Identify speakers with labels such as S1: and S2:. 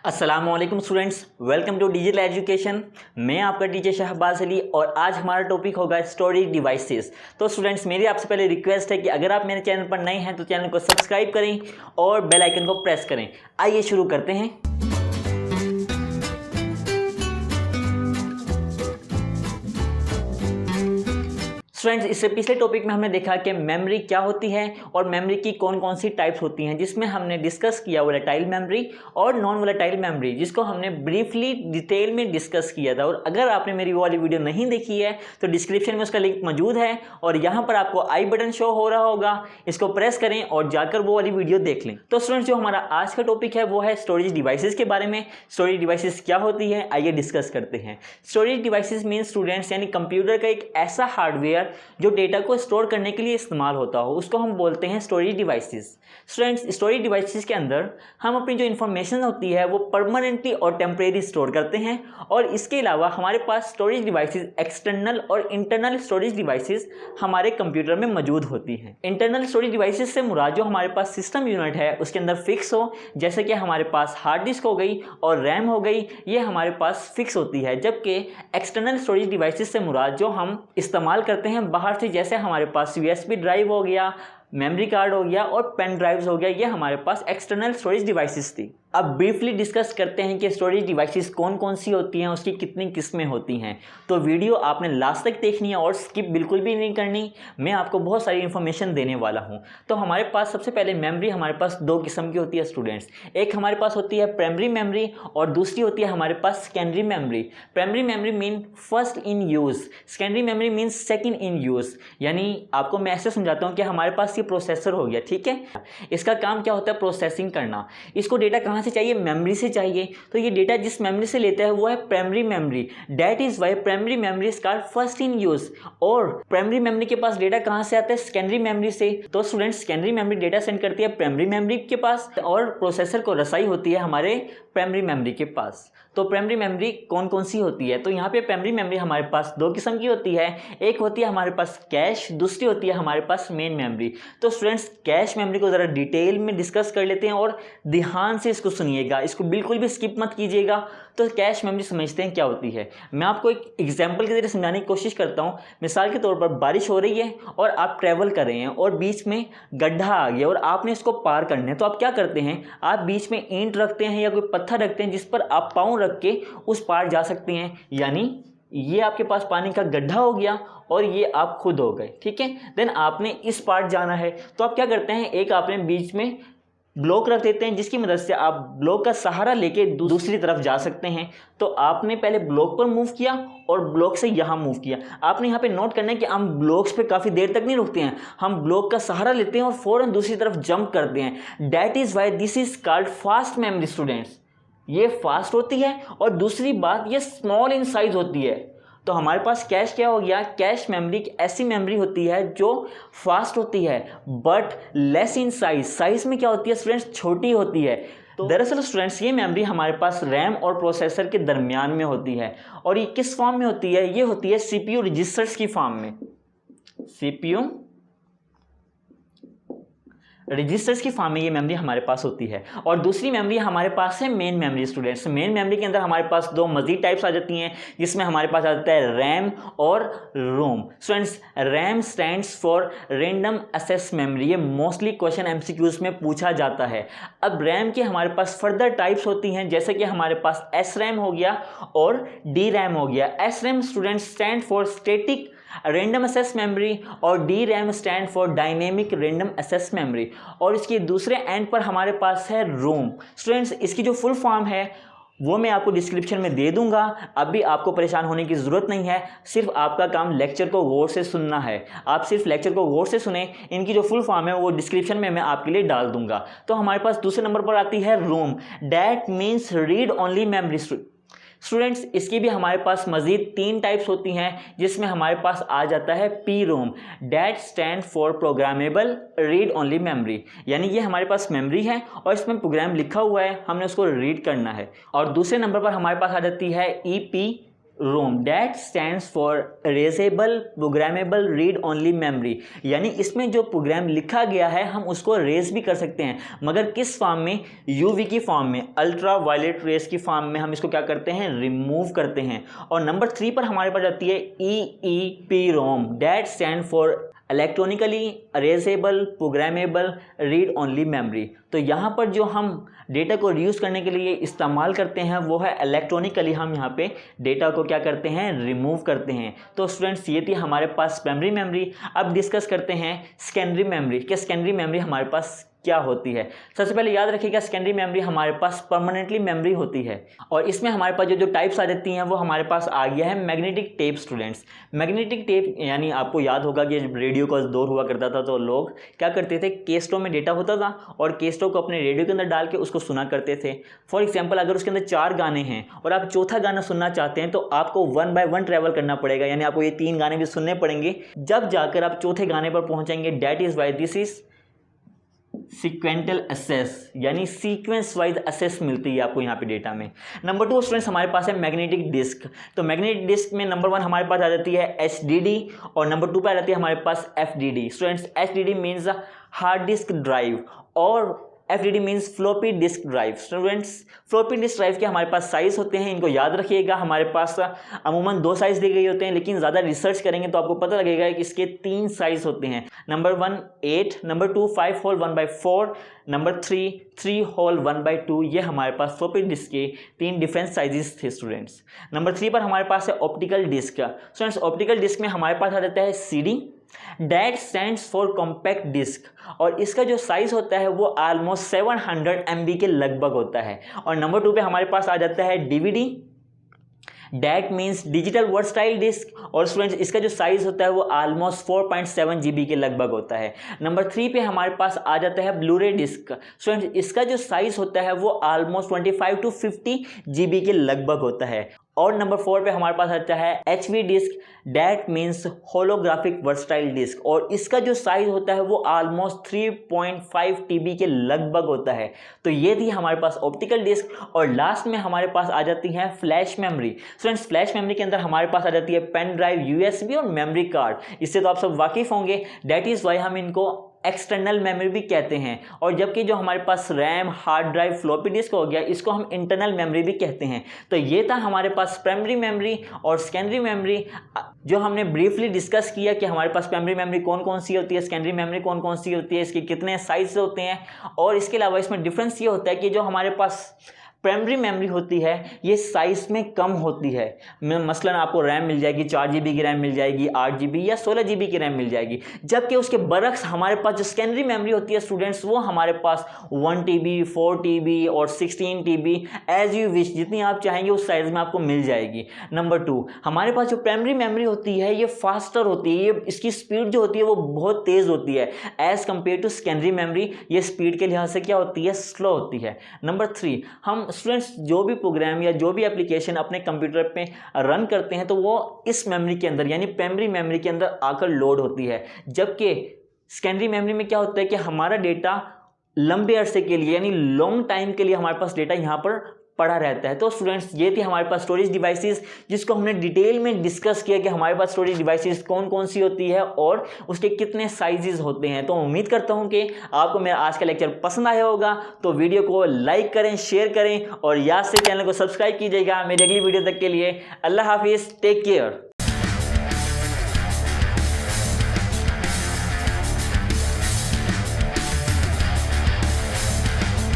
S1: अस्सलामुअलैकुम students, welcome to digital education. मैं आपका टीचर शहबाज अली और आज हमारा टॉपिक होगा स्टोरेज डिवाइसेस। तो स्टूडेंट्स, मेरी आपसे पहले रिक्वेस्ट है कि अगर आप मेरे चैनल पर नए हैं तो चैनल को सब्सक्राइब करें और बेल आइकन को प्रेस करें। आइए शुरू करते हैं। स्टूडेंट्स, इससे पिछले टॉपिक में हमने देखा कि मेमोरी क्या होती है और मेमोरी की कौन कौन सी टाइप्स होती हैं, जिसमें हमने डिस्कस किया वोलेटाइल मेमोरी और नॉन वोलेटाइल मेमोरी, जिसको हमने ब्रीफली डिटेल में डिस्कस किया था। और अगर आपने मेरी वो वाली वीडियो नहीं देखी है तो डिस्क्रिप्शन में उसका लिंक मौजूद है और यहाँ पर आपको आई बटन शो हो रहा होगा, इसको प्रेस करें और जाकर वो वाली वीडियो देख लें। तो स्टूडेंट्स, जो हमारा आज का टॉपिक है वो है स्टोरेज डिवाइसेस के बारे में। स्टोरेज डिवाइसेस क्या होती है, आइए डिस्कस करते हैं। स्टोरेज डिवाइसेस मीन स्टूडेंट्स यानी कंप्यूटर का एक ऐसा हार्डवेयर जो डेटा को स्टोर करने के लिए इस्तेमाल होता हो, उसको हम बोलते हैं storage devices. Students, storage devices के अंदर हम अपनी जो इन्फॉर्मेशन होती है वो परमानेंटली और टेम्परेरी स्टोर करते हैं। और इसके अलावा हमारे पास स्टोरेज डिवाइसेस एक्सटर्नल और इंटरनल स्टोरेज डिवाइसेस हमारे कंप्यूटर में मौजूद होती हैं। इंटरनल स्टोरेज डिवाइसेस से मुराद जो हमारे पास सिस्टम यूनिट है उसके अंदर फिक्स हो, जैसे कि हमारे पास हार्ड डिस्क हो गई और रैम हो गई, ये हमारे पास फिक्स होती है। जबकि एक्सटर्नल स्टोरेज डिवाइसेस से मुराद जो हम इस्तेमाल करते हैं बाहर से, जैसे हमारे पास यूएसबी ड्राइव हो गया, मेमोरी कार्ड हो गया और पेन ड्राइव्स हो गया, ये हमारे पास एक्सटर्नल स्टोरेज डिवाइसेस थी। अब ब्रीफली डिस्कस करते हैं कि स्टोरेज डिवाइसेस कौन कौन सी होती हैं, उसकी कितनी किस्में होती हैं। तो वीडियो आपने लास्ट तक देखनी है और स्किप बिल्कुल भी नहीं करनी, मैं आपको बहुत सारी इन्फॉर्मेशन देने वाला हूं। तो हमारे पास सबसे पहले मेमोरी हमारे पास दो किस्म की होती है स्टूडेंट्स। एक हमारे पास होती है प्राइमरी मेमोरी और दूसरी होती है हमारे पास secondary memory. Primary memory mean first in use, secondary memory mean second in use. यानी आपको मैं ऐसे समझाता हूँ कि हमारे पास ये प्रोसेसर हो गया, ठीक है। इसका काम क्या होता है, प्रोसेसिंग करना। इसको डेटा कहाँ से चाहिए, मेमोरी से चाहिए। तो ये डेटा जिस मेमोरी से लेता है वो है primary memory. That is why primary memory is called first in use. और प्राइमरी मेमोरी के पास डेटा कहाँ से आता है, सेकेंडरी मेमोरी से। तो students, secondary memory data send करती है प्राइमरी मेमोरी के पास और प्रोसेसर को रसाई होती है हमारे प्राइमरी मेमोरी के पास। तो प्राइमरी मेमोरी कौन कौन सी होती है, तो यहाँ पे प्राइमरी मेमोरी हमारे पास दो किस्म की होती है। एक होती है हमारे पास कैश, दूसरी होती है हमारे पास मेन मेमोरी। तो स्टूडेंट्स, कैश मेमोरी को ज़रा डिटेल में डिस्कस कर लेते हैं और ध्यान से इसको सुनिएगा, इसको बिल्कुल भी स्किप मत कीजिएगा। तो कैश मेमोरी समझते हैं क्या होती है। मैं आपको एक एग्जाम्पल के जरिए समझाने की कोशिश करता हूँ। मिसाल के तौर पर बारिश हो रही है और आप ट्रैवल कर रहे हैं और बीच में गड्ढा आ गया और आपने इसको पार करना है। तो आप क्या करते हैं, आप बीच में ईंट रखते हैं या कोई पत्थर रखते हैं जिस पर आप पाँव रख के उस पार जा सकते हैं। यानी ये आपके पास पानी का गड्ढा हो गया और ये आप खुद हो गए, ठीक है। देन आपने इस पार जाना है तो आप क्या करते हैं, एक आपने बीच में ब्लॉक रख देते हैं जिसकी मदद से आप ब्लॉक का सहारा लेके दूसरी तरफ जा सकते हैं। तो आपने पहले ब्लॉक पर मूव किया और ब्लॉक से यहाँ मूव किया। आपने यहाँ पे नोट करना है कि हम ब्लॉक्स पे काफ़ी देर तक नहीं रुकते हैं, हम ब्लॉक का सहारा लेते हैं और फौरन दूसरी तरफ जंप करते हैं। That is why this is called fast memory students. ये फास्ट होती है और दूसरी बात ये स्मॉल इन साइज होती है। तो हमारे पास कैश क्या हो गया, कैश मेमोरी ऐसी मेमोरी होती है जो फास्ट होती है but less in size. Size में क्या होती है स्टूडेंट्स, छोटी होती है। तो दरअसल स्टूडेंट्स, ये मेमोरी हमारे पास रैम और प्रोसेसर के दरमियान में होती है। और ये किस फॉर्म में होती है, ये होती है सीपीयू रजिस्टर्स की फॉर्म में। सीपीयू रजिस्टर्स की फॉर्म में ये मेमोरी हमारे पास होती है। और दूसरी मेमोरी हमारे पास है main memory students. Main memory के अंदर हमारे पास दो मजीद टाइप्स आ जाती हैं, जिसमें हमारे पास आता है रैम और ROM. Students, RAM stands for random access memory. ये मोस्टली क्वेश्चन एमसीक्यूज में पूछा जाता है। अब रैम के हमारे पास फर्दर टाइप्स होती हैं, जैसे कि हमारे पास एस रैम हो गया और डी रैम हो गया। S RAM students stand for static random access memory और D RAM stand for dynamic random access memory. और इसके दूसरे एंड पर हमारे पास है रोम। स्टूडेंट्स, इसकी जो फुल फॉर्म है वो मैं आपको डिस्क्रिप्शन में दे दूंगा। अभी आपको परेशान होने की ज़रूरत नहीं है, सिर्फ आपका काम लेक्चर को गौर से सुनना है। आप सिर्फ लेक्चर को गौर से सुने, इनकी जो फुल फॉर्म है वो डिस्क्रिप्शन में मैं आपके लिए डाल दूंगा। तो हमारे पास दूसरे नंबर पर आती है ROM. That means read only memory. Students, इसकी भी हमारे पास मज़ीद तीन टाइप्स होती हैं, जिसमें हमारे पास आ जाता है P ROM. That stand for programmable read only memory. यानी ये हमारे पास मेमोरी है और इसमें प्रोग्राम लिखा हुआ है, हमने उसको रीड करना है। और दूसरे नंबर पर हमारे पास आ जाती है E P ROM that stands for erasable programmable read only memory, यानी इसमें जो प्रोग्राम लिखा गया है हम उसको रेज भी कर सकते हैं, मगर किस फॉर्म में, यूवी की फॉर्म में, अल्ट्रा वायलेट रेज की फॉर्म में हम इसको क्या करते हैं, रिमूव करते हैं। और नंबर 3 पर हमारे पास आती है EEP ROM that stand for electronically erasable programmable read only memory. तो यहाँ पर जो हम डेटा को रीयूज़ करने के लिए इस्तेमाल करते हैं वो है इलेक्ट्रॉनिकली, हम यहाँ पे डेटा को क्या करते हैं, रिमूव करते हैं। तो स्टूडेंट्स ये थी हमारे पास प्राइमरी मेमोरी। अब डिस्कस करते हैं सेकेंडरी मेमोरी कि सेकेंडरी मेमोरी हमारे पास क्या होती है। सबसे पहले याद रखिएगा सेकेंडरी मेमोरी हमारे पास परमानेंटली मेमोरी होती है और इसमें हमारे पास जो टाइप्स आ जाती हैं वो हमारे पास आ गया है magnetic tape. Students magnetic tape यानी आपको याद होगा कि जब रेडियो का दौर हुआ करता था तो लोग क्या करते थे, केस्टों में डेटा होता था और केस्टों को अपने रेडियो के अंदर डाल के उसको सुना करते थे। फॉर एग्जाम्पल अगर उसके अंदर 4 गाने हैं और आप चौथा गाना सुनना चाहते हैं तो आपको 1 बाय 1 ट्रैवल करना पड़ेगा, यानी आपको ये 3 गाने भी सुनने पड़ेंगे जब जाकर आप चौथे गाने पर पहुंचेंगे। That is why this is sequential access, यानी सीक्वेंस वाइज एसेस मिलती है आपको यहाँ पे डेटा में। नंबर 2 स्टूडेंट्स हमारे पास है मैग्नेटिक डिस्क। तो मैग्नेटिक डिस्क में नंबर 1 हमारे पास आ जाती है HDD और नंबर 2 पे आ जाती है हमारे पास FDD। Students HDD means hard disk drive और FDD means floppy disk drive. Students floppy disk drive के हमारे पास साइज होते हैं, इनको याद रखिएगा। हमारे पास अमूमन 2 साइज दी गई होते हैं, लेकिन ज़्यादा रिसर्च करेंगे तो आपको पता लगेगा कि इसके 3 साइज होते हैं। Number 1 8, number 2 5 whole 1/4, number 3 3 whole 1/2। ये हमारे पास फ्लॉपी डिस्क के 3 डिफरेंट साइजेस थे। स्टूडेंट्स नंबर 3 पर हमारे पास है optical disk. Students optical disk में हमारे पास आ जाता है CD that stands for compact disk और इसका जो साइज होता है वो ऑलमोस्ट 700 MB के लगभग होता है। और नंबर 2 पे हमारे पास आ जाता है DVD that means digital versatile disk और स्टूडेंट्स इसका जो साइज होता है वो ऑलमोस्ट 4.7 GB के लगभग होता है। नंबर 3 पे हमारे पास आ जाता है ब्लूरे डिस्क। स्टूडेंट्स इसका जो साइज होता है वो ऑलमोस्ट 25 to 50 GB के लगभग होता है। और नंबर 4 पे हमारे पास आता है HV disk that means holographic versatile disk और इसका जो साइज होता है वो ऑलमोस्ट 3.5 TB के लगभग होता है। तो ये थी हमारे पास ऑप्टिकल डिस्क। और लास्ट में हमारे पास आ जाती है flash memory. Students flash memory के अंदर हमारे पास आ जाती है पेन ड्राइव, USB और मेमोरी कार्ड। इससे तो आप सब वाकिफ होंगे, दैट इज वाई हम इनको एक्सटर्नल मेमोरी भी कहते हैं। और जबकि जो हमारे पास RAM, hard drive, floppy disk हो गया, इसको हम इंटरनल मेमोरी भी कहते हैं। तो ये था हमारे पास प्राइमरी मेमोरी और सेकेंडरी मेमोरी, जो हमने ब्रीफली डिस्कस किया कि हमारे पास प्राइमरी मेमोरी कौन कौन सी होती है, सेकेंडरी मेमोरी कौन कौन सी होती है, इसके कितने साइज होते हैं। और इसके अलावा इसमें डिफरेंस ये होता है कि जो हमारे पास प्राइमरी मेमोरी होती है ये साइज में कम होती है। मसलन आपको रैम मिल जाएगी 4 GB की रैम मिल जाएगी, 8 GB या 16 GB की रैम मिल जाएगी। जबकि उसके बरक्स हमारे पास जो सेकेंडरी मेमोरी होती है स्टूडेंट्स वो हमारे पास 1 TB, 4 TB और 16 TB एज यू विश, जितनी आप चाहेंगे उस साइज में आपको मिल जाएगी। नंबर 2 हमारे पास जो प्राइमरी मेमोरी होती है ये फास्टर होती है, ये इसकी स्पीड जो होती है वो बहुत तेज़ होती है as compare to secondary memory. ये स्पीड के लिहाज से क्या होती है, स्लो होती है। नंबर 3 हम स्टूडेंट्स जो भी प्रोग्राम या जो भी एप्लीकेशन अपने कंप्यूटर पे रन करते हैं तो वो इस मेमोरी के अंदर यानी प्राइमरी मेमोरी के अंदर आकर लोड होती है। जबकि सेकेंडरी मेमोरी में क्या होता है कि हमारा डेटा लंबे अरसे के लिए यानी लॉन्ग टाइम के लिए हमारे पास डेटा यहाँ पर पड़ा रहता है। तो स्टूडेंट्स ये थी हमारे पास स्टोरेज डिवाइसेस, जिसको हमने डिटेल में डिस्कस किया कि हमारे पास स्टोरेज डिवाइसेस कौन कौन सी होती है और उसके कितने साइजेस होते हैं। तो उम्मीद करता हूं कि आपको मेरा आज का लेक्चर पसंद आया होगा। तो वीडियो को लाइक करें, शेयर करें और याद से चैनल को सब्सक्राइब कीजिएगा। मेरी अगली वीडियो तक के लिए अल्लाह हाफिज़, टेक केयर।